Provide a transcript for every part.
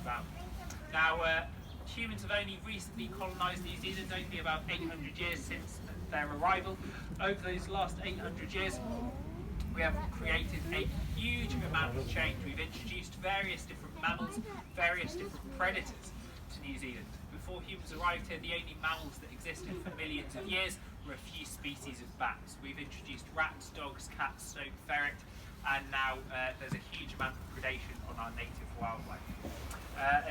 found. Now, humans have only recently colonised New Zealand, only about 800 years since their arrival. Over those last 800 years, we have created a huge amount of change. We've introduced various different mammals, various different predators to New Zealand. Before humans arrived here, the only mammals that existed for millions of years were a few species of bats. We've introduced rats, dogs, cats, snow ferret, and now there's a huge amount of predation on our native wildlife.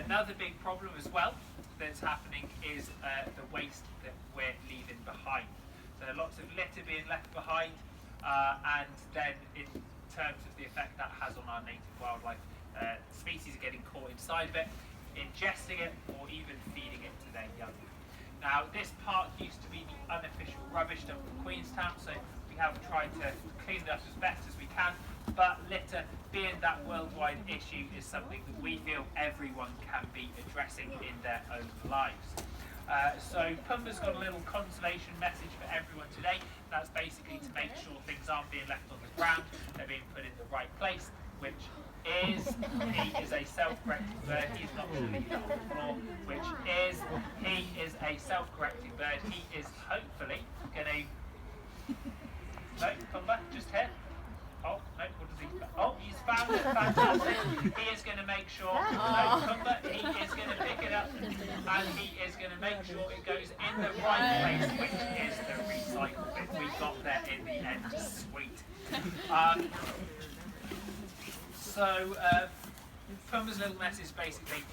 Another big problem as well that's happening is the waste that we're leaving behind. So lots of litter being left behind, and then in terms of the effect that has on our native wildlife, species are getting caught inside of it, ingesting it, or even feeding it to their young. Now, this park used to be the unofficial rubbish dump for Queenstown, so we have tried to clean it up as best as we can, but litter, being that worldwide issue, is something that we feel everyone can be addressing in their own lives. So Pumba's got a little conservation message for everyone today. That's basically to make sure things aren't being left on the ground, they're being put in the right place, which is, he is a self-correcting bird. He's not showing you on the floor, which is, he is a self-correcting bird. He is hopefully going to, no, Pumba, just here. Oh, no, what does he, oh, he's found it, fantastic. He is going to make sure, no, Pumba, he is going to pick it up, and he is going to make sure it goes in the right place, which is the recycle bin. We got there in the end, sweet. So, Pumba's little message basically,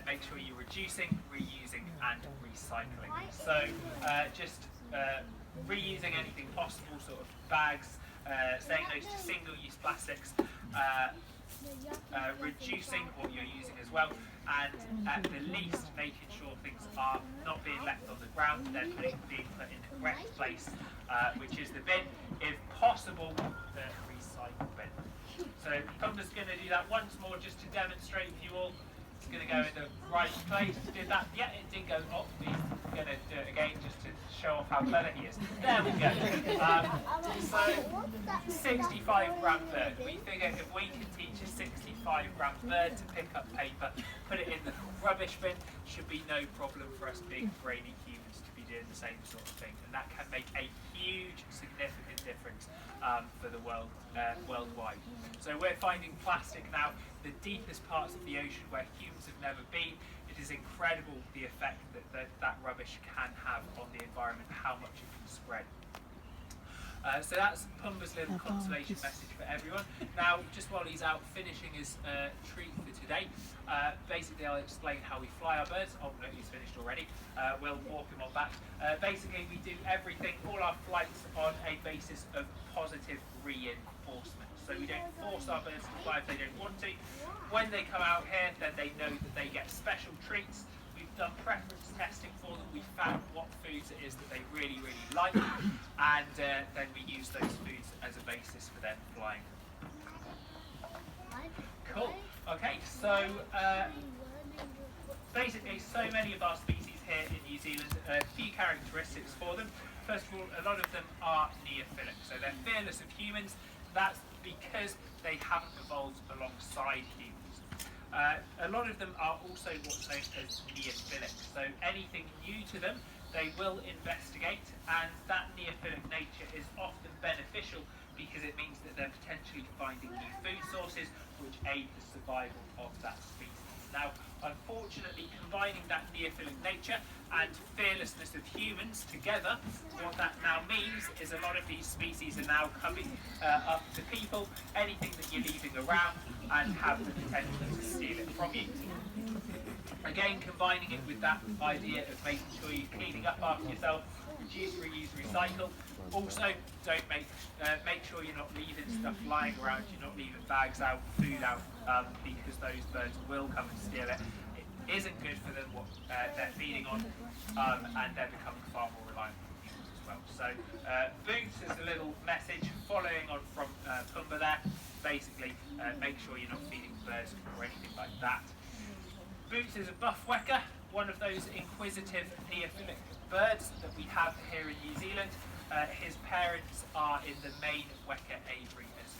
make sure you're reducing, reusing, and recycling. So, just reusing anything possible, sort of bags, saying no to single-use plastics, reducing what you're using as well, and at the least making sure things are not being left on the ground, they're being put in the correct place, which is the bin, if possible, the recycle bin. So Pumba's going to do that once more just to demonstrate for you all. It's going to go in the right place. Did that? Yeah, it did go. Oh, he's going to do it again just to show off how clever he is. There we go. So 65-gram bird. We figure if we can teach a 65-gram bird to pick up paper, put it in the rubbish bin, should be no problem for us big brainy humans to be doing the same sort of thing. And that can make a huge, significant difference for the world worldwide. So we're finding plastic now the deepest parts of the ocean where humans have never been. It is incredible the effect that rubbish can have on the environment, how much it can spread. So that's Pumba's little conservation message for everyone. Now, just while he's out finishing his treat for today, basically I'll explain how we fly our birds. Oh no, he's finished already. We'll walk him on back. Basically, we do everything, all our flights, on a basis of positive reinforcement. So we don't force our birds to fly if they don't want to. When they come out here, then they know that they get special treats. We've done preference testing for them. We've found what foods it is that they really, really like, and then we use those foods as a basis for them flying. Cool. Okay, so basically, so many of our species here in New Zealand, a few characteristics for them. First of all, a lot of them are neophilic, so they're fearless of humans. That's because they haven't evolved alongside humans. A lot of them are also what's known as neophilic, so anything new to them they will investigate, and that neophilic nature is often beneficial because it means that they're potentially finding new food sources which aid the survival of that species. Now, unfortunately, combining that neophilic nature and fearlessness of humans together, what that now means is a lot of these species are now coming up to people, anything that you're leaving around, and have the potential to steal it from you. Again, combining it with that idea of making sure you're cleaning up after yourself, reduce, reuse, recycle. Also, don't make sure you're not leaving stuff lying around, you're not leaving bags out, food out, because those birds will come and steal it. It isn't good for them what they're feeding on, and they're becoming far more reliant on humans as well. So, Boots is a little message following on from Pumba there. Basically, make sure you're not feeding birds or anything like that. Boots is a buff weka, one of those inquisitive neophilic birds that we have here in New Zealand. His parents are in the main weka aviary as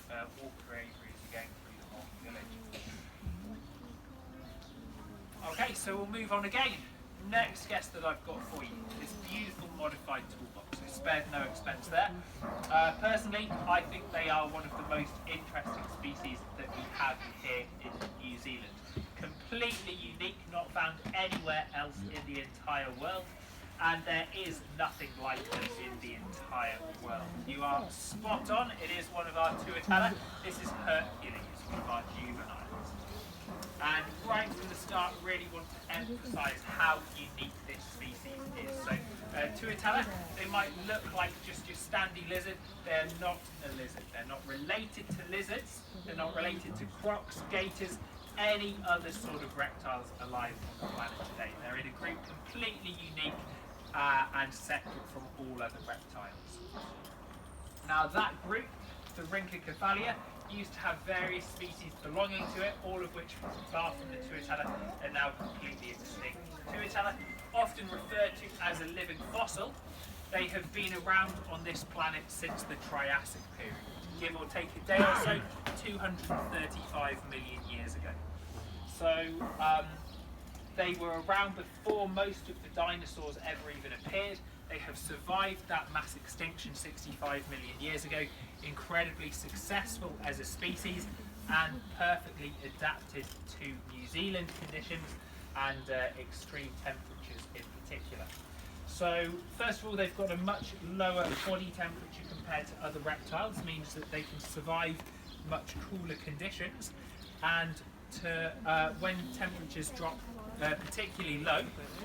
Walker aviary as you're going through the whole village. Okay, so we'll move on again. Next guest that I've got for you, this beautiful modified toolbox. So spared no expense there. Personally, I think they are one of the most interesting species that we have here in New Zealand. Completely unique, not found anywhere else in the entire world. And there is nothing like them in the entire world. You are spot on. It is one of our tuatala. This is Hercules, one of our juveniles. And right from the start, really want to emphasise how unique this species is. So, tuatala, they might look like just your standy lizard. They're not a lizard. They're not related to lizards. They're not related to crocs, gators, any other sort of reptiles alive on the planet today. They're in a group completely unique and separate from all other reptiles. Now that group, the Rhynchocephalia, used to have various species belonging to it, all of which, far from the tuatala, are now completely extinct. Tuatala, often referred to as a living fossil, they have been around on this planet since the Triassic period, give or take a day or so, 235 million years ago. So they were around before most of the dinosaurs ever even appeared. They have survived that mass extinction 65 million years ago, incredibly successful as a species and perfectly adapted to New Zealand conditions and extreme temperatures in particular. So first of all, they've got a much lower body temperature compared to other reptiles, means that they can survive much cooler conditions, and when temperatures drop particularly low,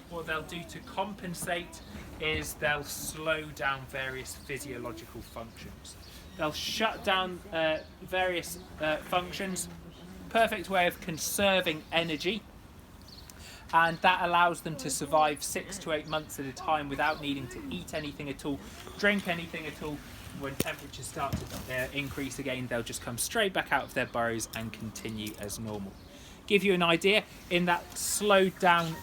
what they'll do to compensate is they'll slow down various physiological functions. They'll shut down various functions, perfect way of conserving energy, and that allows them to survive 6 to 8 months at a time without needing to eat anything at all, drink anything at all. When temperatures start to increase again, they'll just come straight back out of their burrows and continue as normal. Give you an idea, in that slowed down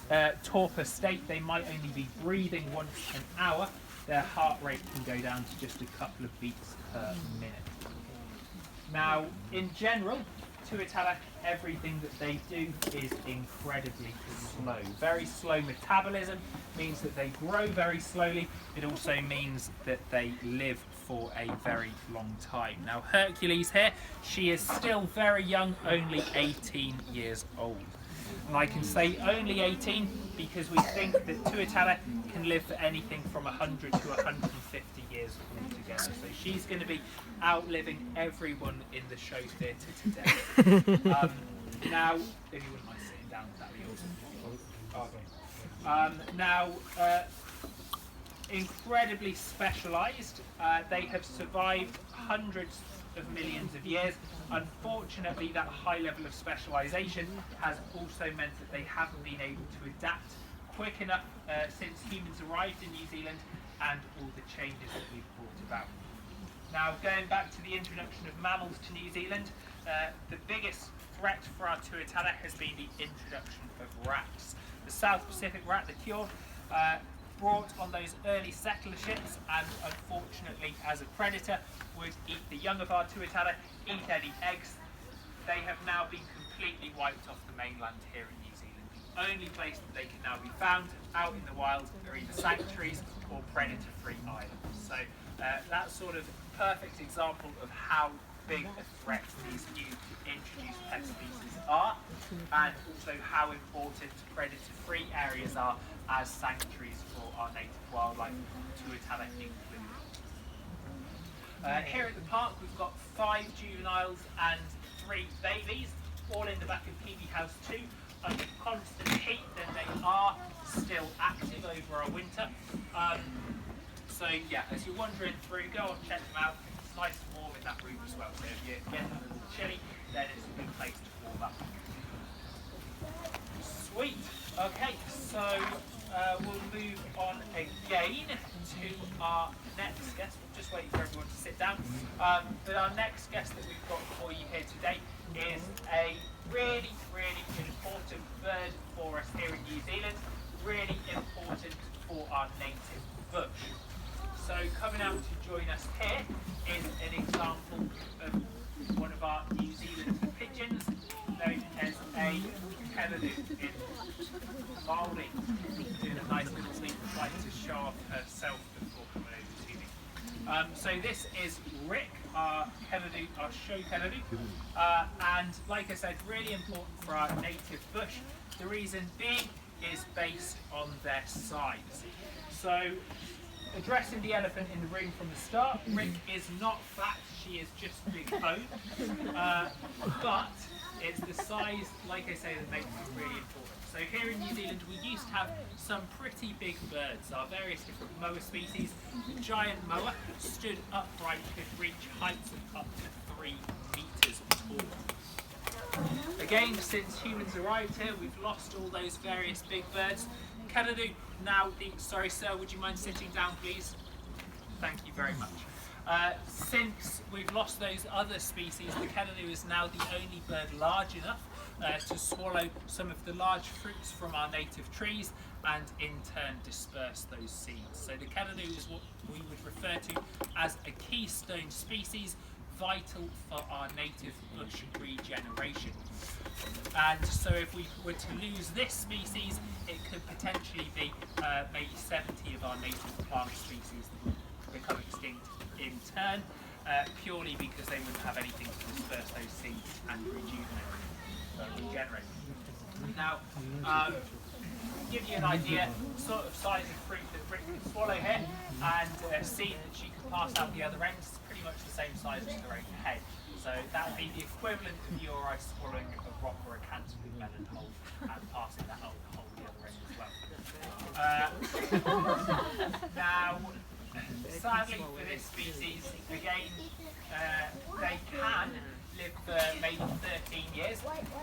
torpor state, they might only be breathing once an hour. Their heart rate can go down to just a couple of beats per minute. Now, in general, tuatala, everything that they do is incredibly slow. Very slow metabolism means that they grow very slowly. It also means that they live for a very long time. Now Hercules here, she is still very young, only 18 years old. And I can say only 18 because we think that tuatala can live for anything from 100 to 150 years altogether. So she's going to be outliving everyone in the show theatre today. Now, if you wouldn't mind sitting down, that would be awesome. Incredibly specialised. They have survived hundreds of millions of years. Unfortunately, that high level of specialisation has also meant that they haven't been able to adapt quick enough since humans arrived in New Zealand and all the changes that we've brought about. Now, going back to the introduction of mammals to New Zealand, the biggest threat for our tuatala has been the introduction of rats. The South Pacific rat, the cure, brought on those early settler ships, and unfortunately as a predator would eat the young of our tuatala, eat any eggs. They have now been completely wiped off the mainland here in New Zealand. The only place that they can now be found out in the wild are either sanctuaries or predator-free islands. So that's sort of a perfect example of how big a threat these new introduced pet species are, and also how important predator-free areas are as sanctuaries for our native wildlife, tuatala included. Here at the park we've got 5 juveniles and 3 babies, all in the back of PB House 2, under constant heat, and they are still active over our winter. So yeah, as you're wandering through, go and check them out. It's nice and warm in that room as well, so if you're getting a little chilly, then it's a good place to warm up. Sweet. Okay, so we'll move on again to our next guest. We're just waiting for everyone to sit down. But our next guest that we've got for you here today is a really, really important bird for us here in New Zealand. Really important for our native bush. So coming out to join us here is an example of one of our New Zealand pigeons. known as a Keladu in Bali, doing a nice little thing like to show off herself before coming over to me. So this is Rick, our Keladu, our show Keladu, and like I said, really important for our native bush. The reason being is based on their size. So, addressing the elephant in the room from the start, Rick is not fat, she is just big bone, but it's the size, like I say, that makes it really important. So here in New Zealand we used to have some pretty big birds. Our various different moa species. The giant moa stood upright, could reach heights of up to 3 meters tall. Again, since humans arrived here, we've lost all those various big birds. Keladu, now sorry sir, would you mind sitting down please? Thank you very much. Since we've lost those other species, the Keladu is now the only bird large enough to swallow some of the large fruits from our native trees and in turn disperse those seeds. So the Keladu is what we would refer to as a keystone species, vital for our native bush regeneration. And so if we were to lose this species, it could potentially be maybe 70 of our native plant species that would become extinct in turn, purely because they wouldn't have anything to disperse those seeds and regenerate. Now, give you an idea, sort of size of fruit that Rick could swallow here, and seed that she could pass out the other end is pretty much the same size as her own head. So that would be the equivalent of you or I swallowing a rock or a cancer melon whole and passing that whole the other end as well. Now, sadly for this species, again, they can live for maybe 13 years.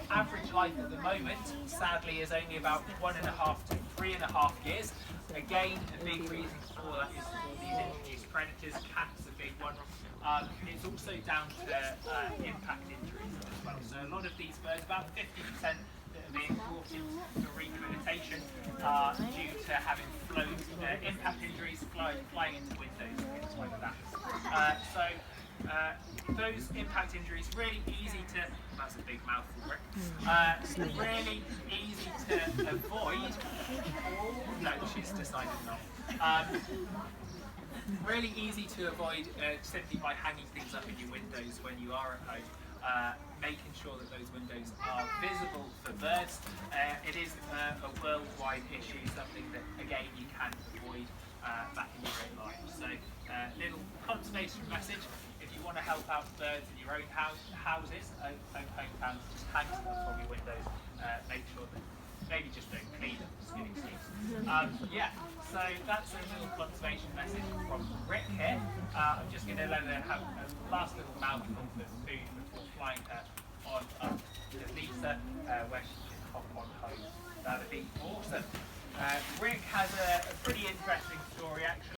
Average life at the moment, sadly, is only about 1.5 to 3.5 years. Again, a big reason for that is all these introduced predators. Cats a big one. It's also down to impact injuries as well. So a lot of these birds, about 50% that are being brought in for rehabilitation are due to having flown impact injuries, flying into windows and things like that. Those impact injuries really easy to, that's a big mouthful, Rick, really easy to avoid. No, she's decided not. Really easy to avoid simply by hanging things up in your windows when you are at home, making sure that those windows are visible for birds. It is a worldwide issue, something that again you can avoid back in your own life. So little conservation message: if you want to help out birds in your own houses, own hometowns, just hang them up from your windows. Make sure that maybe just don't clean them, skinning seeds. Yeah, so that's a little conservation message from Rick here. I'm just going to let her have a last little mouthful of food before flying her on up to Lisa, where she can hop on home. That'd be awesome. Rick has a pretty interesting story actually.